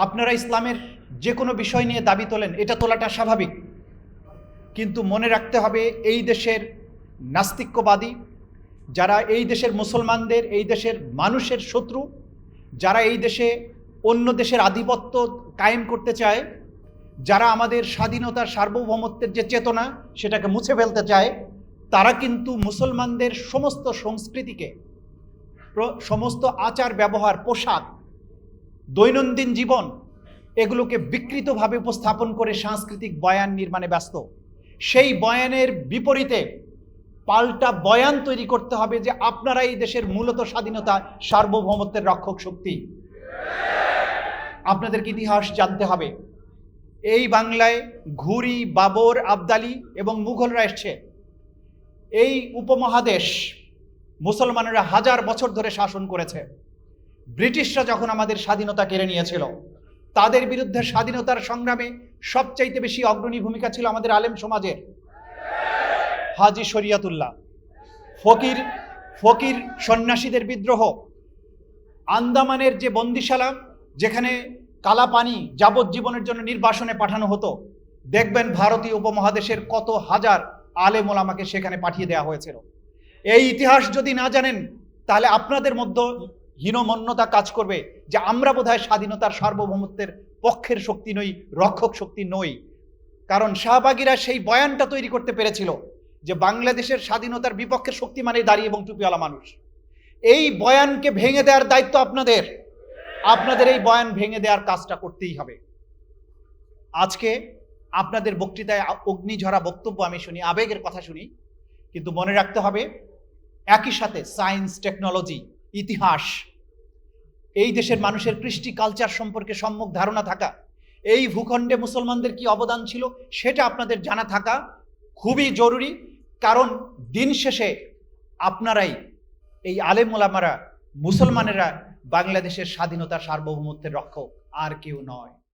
আপনারা ইসলামের যে কোনো বিষয় নিয়ে দাবি তোলেন, এটা তোলাটা স্বাভাবিক, কিন্তু মনে রাখতে হবে এই দেশের নাস্তিক্যবাদী যারা এই দেশের মুসলমানদের, এই দেশের মানুষের শত্রু, যারা এই দেশে অন্য দেশের আধিপত্য কায়েম করতে চায়, যারা আমাদের স্বাধীনতার সার্বভৌমত্বের যে চেতনা সেটাকে মুছে ফেলতে চায়, তারা কিন্তু মুসলমানদের সমস্ত সংস্কৃতিকে, সমস্ত আচার ব্যবহার, পোশাক, দৈনন্দিন জীবন, এগুলোকে বিকৃতভাবে উপস্থাপন করে সাংস্কৃতিক বয়ান নির্মাণে ব্যস্ত। সেই বয়ানের বিপরীতে পাল্টা বয়ান তৈরি করতে হবে যে আপনারা এই দেশের মূলত স্বাধীনতা সার্বভৌমত্বের রক্ষক শক্তি। আপনাদেরকে ইতিহাস জানতে হবে। এই বাংলায় ঘুরি, বাবর, আবদালি এবং মুঘলরা এসছে। এই উপমহাদেশ মুসলমানেরা হাজার বছর ধরে শাসন করেছে। ব্রিটিশরা যখন আমাদের স্বাধীনতা কেড়ে নিয়েছিল, তাদের বিরুদ্ধে স্বাধীনতার সংগ্রামে সবচাইতে বেশি অগ্রণী ভূমিকা ছিল আমাদের আলেম সমাজের। হাজী শরিয়াতুল্লাহ, ফকির সন্ন্যাসীদের বিদ্রোহ, আন্দামানের যে বন্দিশালা যেখানে কালা পানি যাবজ্জীবনের জন্য নির্বাসনে পাঠানো হতো, দেখবেন ভারতীয় উপমহাদেশের কত হাজার আলেম ওলামাকে সেখানে পাঠিয়ে দেওয়া হয়েছিল। এই ইতিহাস যদি না জানেন, তাহলে আপনাদের মধ্যে হীনমন্যতা কাজ করবে যে আমরা বোধহয় স্বাধীনতার সার্বভৌমত্বের পক্ষের শক্তি নই, রক্ষক শক্তি নই। কারণ শাহবাগীরা সেই বয়ানটা তৈরি করতে পেরেছিল যে বাংলাদেশের স্বাধীনতার বিপক্ষের শক্তি মানে দাড়ি এবং টুপিওয়ালা মানুষ। এই বয়ানকে ভেঙে দেওয়ার দায়িত্ব আপনাদের। আপনাদের এই বয়ান ভেঙে দেওয়ার কাজটা করতেই হবে। আজকে আপনাদের বক্তৃতায় অগ্নিঝরা বক্তব্য আমি শুনি, আবেগের কথা শুনি, কিন্তু মনে রাখতে হবে একই সাথে সায়েন্স, টেকনোলজি, ইতিহাস, এই দেশের মানুষের কৃষ্টি কালচার সম্পর্কে সম্যক ধারণা থাকা, এই ভূখণ্ডে মুসলমানদের কি অবদান ছিল সেটা আপনাদের জানা থাকা খুবই জরুরি। কারণ দিন শেষে আপনারাই, এই আলেম ওলামারা, মুসলমানেরা বাংলাদেশের স্বাধীনতা সার্বভৌমত্বের রক্ষক, আর কেউ নয়।